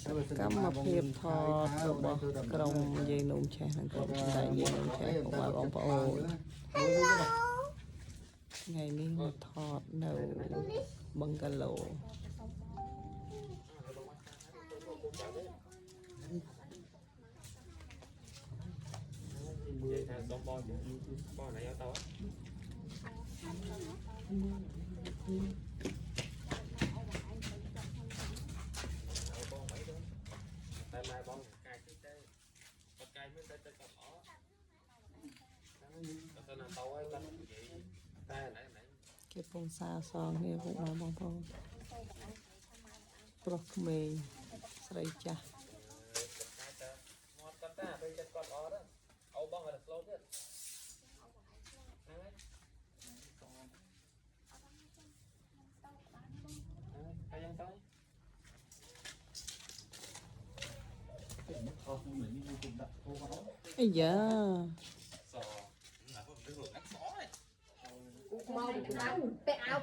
កម្មភាពថតរបស់ក្រុមយាយនំឆេះនិងក្រុមស្រីយាយនំឆេះបងប្អូនថ្ងៃនេះមកថតនៅបឹងកាឡូនិយាយថាសុំបងបងណៃយកទៅតែម៉ែបងកាយតិចទេបកាយមិនតែទឹកអត់អត់តែណាតោឲ្យគាត់និយាយតែណៃគេពងសាសងគ្នាពុកម៉ែបងប្អូនប្រុសក្មេងស្រីចាស់កាយតែមកគាត់តែពេលចិត្តគាត់អត់អូបងឲ្យស្លូតទៀតហ្នឹងហើយហើយយ៉ាងទៅអាយ៉ាសណាពួកនឹងរត់ណាក់សអ mau bị đau, bé áo